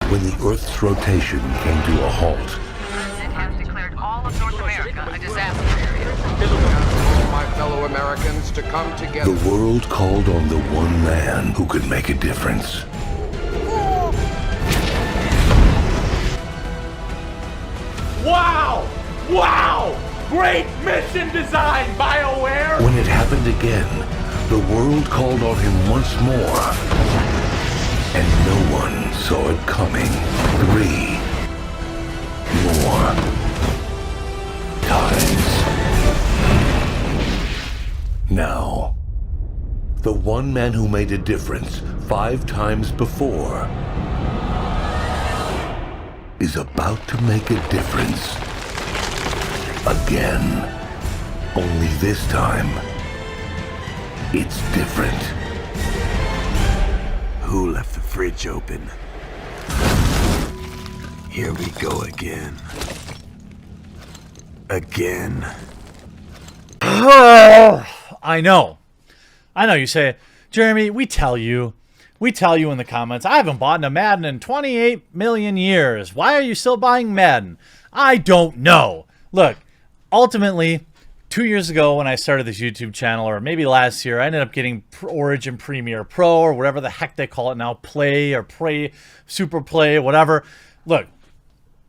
when the Earth's rotation came to a halt. It has declared all of North America a disaster area. All my fellow Americans to come together. The world called on the one man who could make a difference. Wow! Wow! Great mission design, BioWare! When it happened again, the world called on him once more. And no one saw it coming. 3 more times. Now, the one man who made a difference 5 times before is about to make a difference again. Only this time, it's different. Who left the fridge open? Here we go again. Again. I know. You say, Jeremy, we tell you in the comments, I haven't bought a Madden in 28 million years. Why are you still buying Madden? I don't know. Look, ultimately, 2 years ago when I started this YouTube channel, or maybe last year, I ended up getting Origin Premiere Pro, or whatever the heck they call it now, Play, or Play, Super Play, whatever. Look,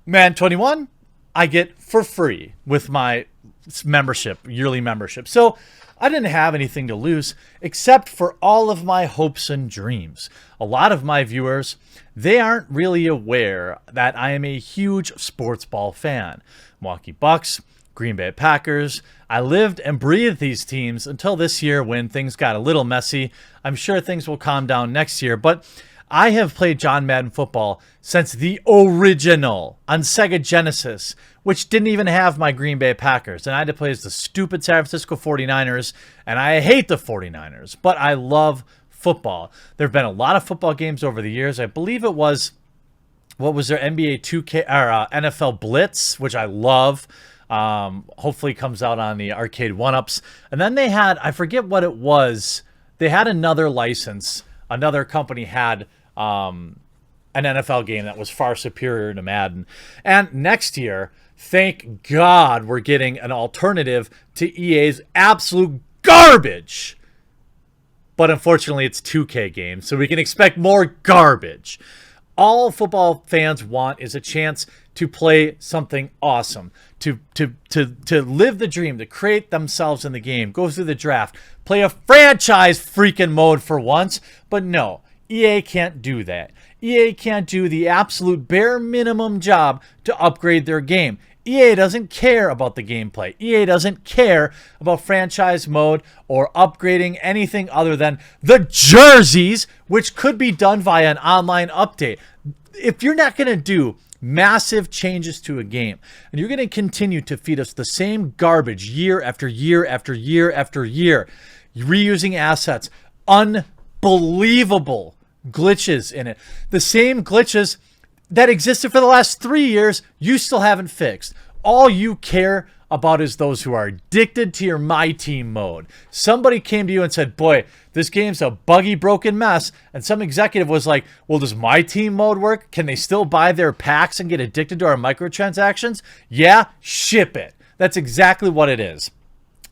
Madden 21, I get for free with my membership, yearly membership. So I didn't have anything to lose except for all of my hopes and dreams. A lot of my viewers, they aren't really aware that I am a huge sports ball fan. Milwaukee Bucks, Green Bay Packers. I lived and breathed these teams until this year when things got a little messy. I'm sure things will calm down next year, but I have played John Madden football since the original on Sega Genesis, which didn't even have my Green Bay Packers. And I had to play as the stupid San Francisco 49ers, and I hate the 49ers, but I love football. There have been a lot of football games over the years. I believe it was, what was their NBA 2K or NFL Blitz, which I love. Hopefully comes out on the arcade 1-ups. And then they had, I forget what it was, they had another license. Another company had an NFL game that was far superior to Madden. And next year, thank God we're getting an alternative to EA's absolute garbage. But unfortunately, it's 2K games, so we can expect more garbage. All football fans want is a chance to play something awesome, to live the dream, to create themselves in the game, go through the draft, play a franchise freaking mode for once. But no, EA can't do that. EA can't do the absolute bare minimum job to upgrade their game. EA doesn't care about the gameplay. EA doesn't care about franchise mode or upgrading anything other than the jerseys, which could be done via an online update. If you're not going to do massive changes to a game, and you're going to continue to feed us the same garbage year after year after year after year, reusing assets, unbelievable glitches in it, the same glitches that existed for the last 3 years, you still haven't fixed. All you care about is those who are addicted to your My Team mode. Somebody came to you and said, boy, this game's a buggy, broken mess. And some executive was like, well, does My Team mode work? Can they still buy their packs and get addicted to our microtransactions? Yeah, ship it. That's exactly what it is.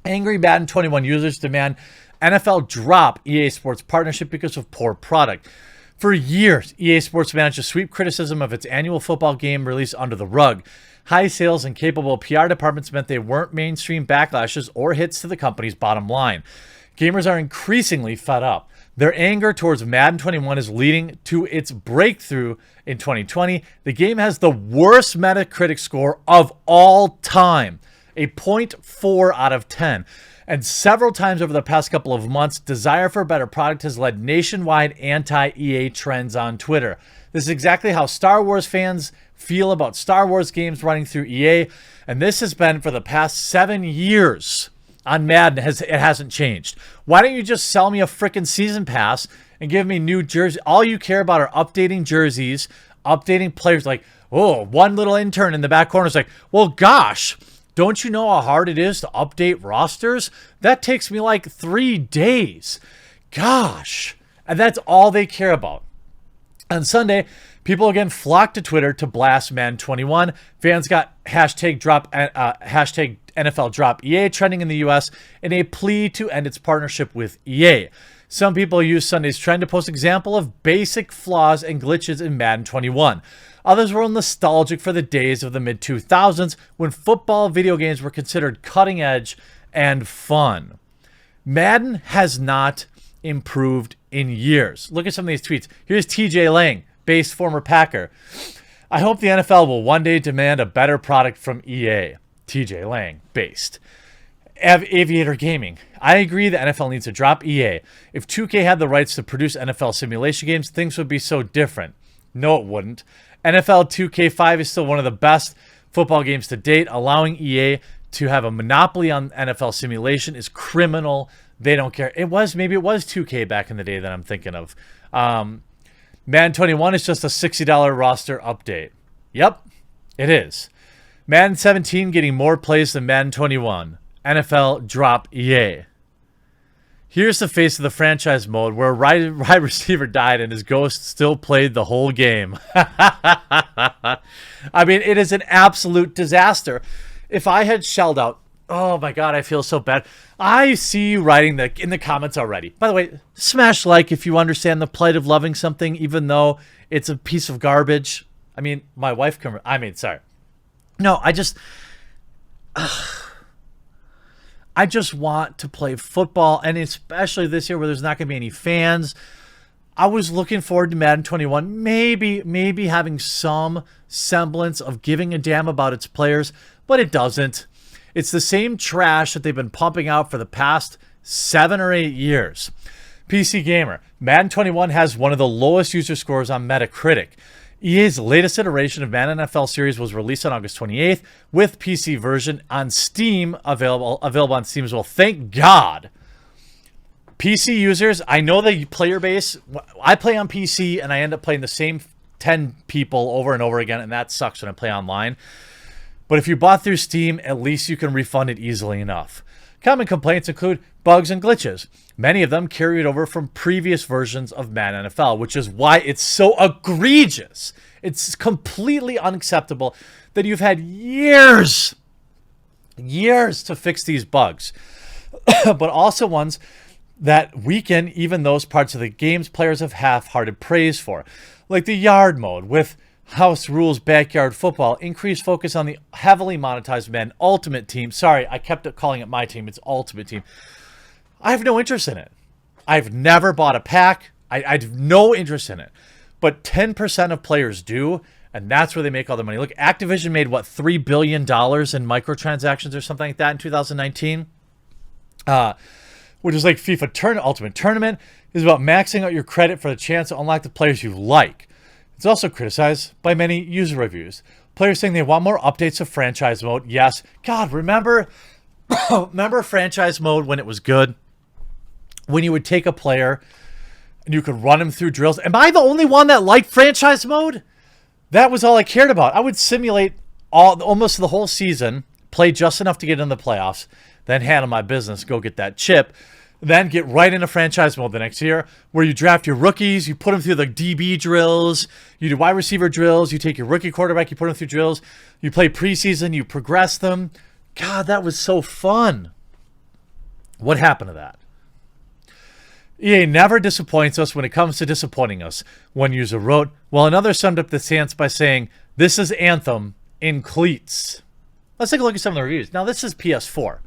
Angry Madden 21 users demand NFL drop EA Sports partnership because of poor product. For years, EA Sports managed to sweep criticism of its annual football game release under the rug. High sales and capable PR departments meant they weren't mainstream backlashes or hits to the company's bottom line. Gamers are increasingly fed up. Their anger towards Madden 21 is leading to its breakthrough in 2020. The game has the worst Metacritic score of all time, a 0.4 out of 10. And several times over the past couple of months, desire for a better product has led nationwide anti-EA trends on Twitter. This is exactly how Star Wars fans feel about Star Wars games running through EA. And this has been for the past 7 years on Madden. It hasn't changed. Why don't you just sell me a freaking season pass and give me new jerseys? All you care about are updating jerseys, updating players. Like, oh, one little intern in the back corner is like, well, gosh, don't you know how hard it is to update rosters? That takes me like 3 days. Gosh. And that's all they care about. On Sunday, People again flocked to Twitter to blast Madden 21. Fans got hashtag NFL drop EA trending in the US in a plea to end its partnership with EA. Some people used Sunday's trend to post example of basic flaws and glitches in Madden 21. Others were nostalgic for the days of the mid-2000s when football video games were considered cutting edge and fun. Madden has not improved in years. Look at some of these tweets. Here's TJ Lang, based former Packer. I hope the NFL will one day demand a better product from EA. TJ Lang, based. Aviator Gaming. I agree the NFL needs to drop EA. If 2K had the rights to produce NFL simulation games, things would be so different. No, it wouldn't. NFL 2K5 is still one of the best football games to date. Allowing EA to have a monopoly on NFL simulation is criminal. They don't care. Maybe it was 2K back in the day that I'm thinking of. Madden 21 is just a $60 roster update. Yep, it is. Madden 17 getting more plays than Madden 21. NFL drop EA. Here's the face of the franchise mode where a wide receiver died and his ghost still played the whole game. I mean, it is an absolute disaster. If I had shelled out, oh my God, I feel so bad. I see you writing in the comments already. By the way, smash like if you understand the plight of loving something, even though it's a piece of garbage. I mean, my wife sorry. No, I just want to play football, and especially this year where there's not going to be any fans. I was looking forward to Madden 21, maybe having some semblance of giving a damn about its players, but it doesn't. It's the same trash that they've been pumping out for the past 7 or 8 years. PC Gamer. Madden 21 has one of the lowest user scores on Metacritic. EA's latest iteration of Madden NFL series was released on August 28th with PC version on Steam, available on Steam as well. Thank God. PC users, I know the player base. I play on PC and I end up playing the same 10 people over and over again, and that sucks when I play online. But if you bought through Steam, at least you can refund it easily enough. Common complaints include bugs and glitches. Many of them carried over from previous versions of Madden NFL, which is why it's so egregious. It's completely unacceptable that you've had years to fix these bugs, but also ones that weaken even those parts of the games players have half-hearted praise for, like the yard mode with House Rules Backyard Football, increased focus on the heavily monetized Madden Ultimate Team. Sorry, I kept calling it my team. It's Ultimate Team. I have no interest in it. I've never bought a pack. I have no interest in it. But 10% of players do, and that's where they make all the money. Look, Activision made, what, $3 billion in microtransactions or something like that in 2019? Which is like FIFA Ultimate Tournament. Is about maxing out your credit for the chance to unlock the players you like. It's also criticized by many user reviews. Players saying they want more updates of franchise mode. Yes. God, remember franchise mode when it was good? When you would take a player and you could run him through drills. Am I the only one that liked franchise mode? That was all I cared about. I would simulate almost the whole season, play just enough to get in the playoffs, then handle my business, go get that chip, then get right into franchise mode the next year where you draft your rookies, you put them through the DB drills, you do wide receiver drills, you take your rookie quarterback, you put them through drills, you play preseason, you progress them. God, that was so fun. What happened to that? EA never disappoints us when it comes to disappointing us, one user wrote, while another summed up the stance by saying, this is Anthem in cleats. Let's take a look at some of the reviews. Now, this is PS4.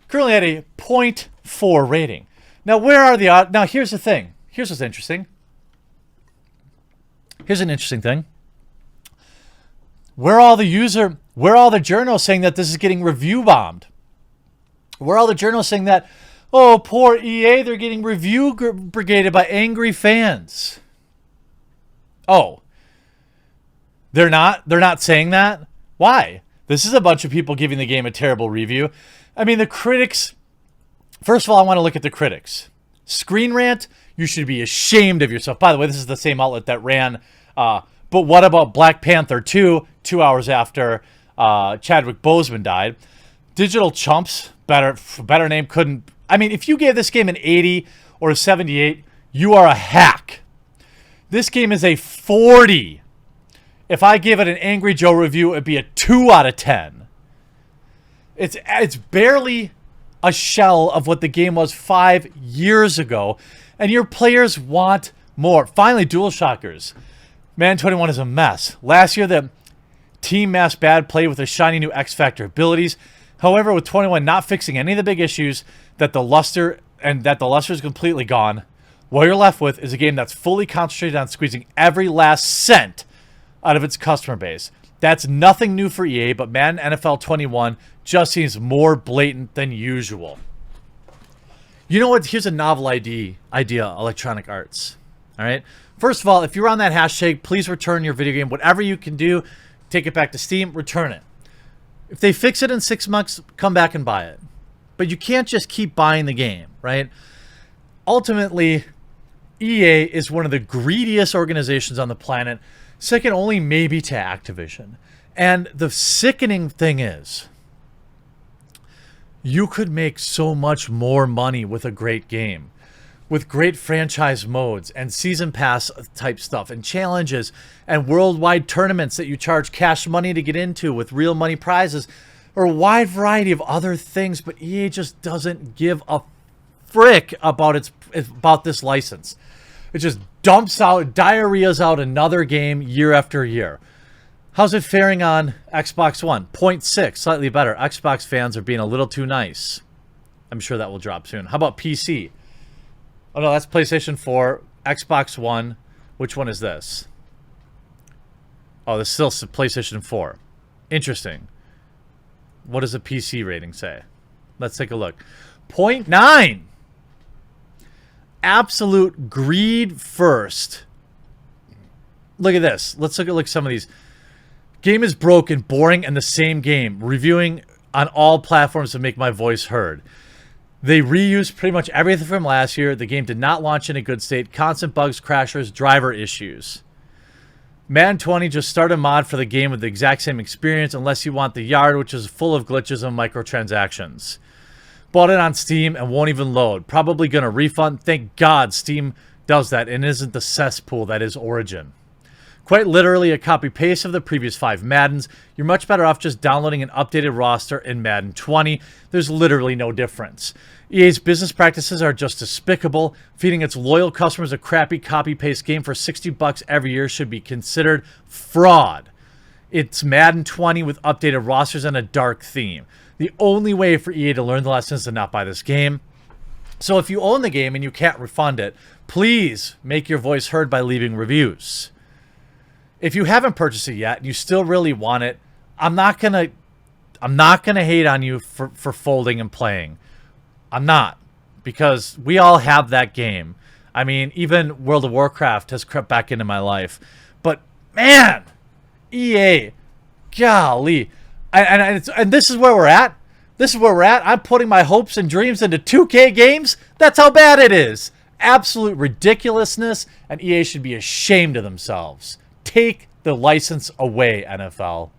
Currently at a 0.4 rating. Now, where are the odds? Now, here's the thing. Here's what's interesting. Here's an interesting thing. Where are all the journals saying that this is getting review bombed? Where are all the journals saying that, oh, poor EA, they're getting review brigaded by angry fans? Oh, they're not saying that? Why? This is a bunch of people giving the game a terrible review. I mean, the critics, first of all, I want to look at the critics. Screen Rant, you should be ashamed of yourself. By the way, this is the same outlet that ran, but what about Black Panther 2 hours after Chadwick Boseman died? Digital Chumps, better name, couldn't. I mean, if you gave this game an 80 or a 78, you are a hack. This game is a 40. If I give it an Angry Joe review, it'd be a 2 out of 10. It's barely a shell of what the game was 5 years ago, and your players want more. Finally, DualShockers. Madden 21 is a mess. Last year, the team masked bad play with a shiny new X Factor abilities. However, with 21 not fixing any of the big issues, that the luster is completely gone, what you're left with is a game that's fully concentrated on squeezing every last cent out of its customer base. That's nothing new for EA, but Madden NFL 21 just seems more blatant than usual. You know what? Here's a novel idea, Electronic Arts. All right? First of all, if you're on that hashtag, please return your video game. Whatever you can do, take it back to Steam, return it. If they fix it in 6 months, come back and buy it. But you can't just keep buying the game, right? Ultimately, EA is one of the greediest organizations on the planet, second only maybe to Activision. And the sickening thing is, you could make so much more money with a great game, with great franchise modes and season pass type stuff and challenges and worldwide tournaments that you charge cash money to get into with real money prizes, or a wide variety of other things. But EA just doesn't give a frick about this license. It just diarrheas out another game year after year. How's it faring on Xbox One? 0.6, slightly better. Xbox fans are being a little too nice. I'm sure that will drop soon. How about PC? Oh no, that's PlayStation 4, Xbox One. Which one is this? Oh, this is still PlayStation 4. Interesting. What does the PC rating say? Let's take a look. 0.9. Absolute greed first. Look at this. Let's look at some of these. Game is broken, boring, and the same game. Reviewing on all platforms to make my voice heard. They reused pretty much everything from last year. The game did not launch in a good state. Constant bugs, crashers, driver issues. Madden 20 just started a mod for the game with the exact same experience, unless you want the yard, which is full of glitches and microtransactions. Bought it on Steam and won't even load. Probably going to refund. Thank God Steam does that and isn't the cesspool that is Origin. Quite literally a copy-paste of the previous 5 Maddens. You're much better off just downloading an updated roster in Madden 20. There's literally no difference. EA's business practices are just despicable. Feeding its loyal customers a crappy copy-paste game for $60 every year should be considered fraud. It's Madden 20 with updated rosters and a dark theme. The only way for EA to learn the lessons is to not buy this game. So if you own the game and you can't refund it, please make your voice heard by leaving reviews. If you haven't purchased it yet and you still really want it, I'm not gonna hate on you for folding and playing. I'm not, because we all have that game. I mean, even World of Warcraft has crept back into my life. But man, EA, golly, and this is where we're at. This is where we're at. I'm putting my hopes and dreams into 2K games. That's how bad it is. Absolute ridiculousness, and EA should be ashamed of themselves. Take the license away, NFL.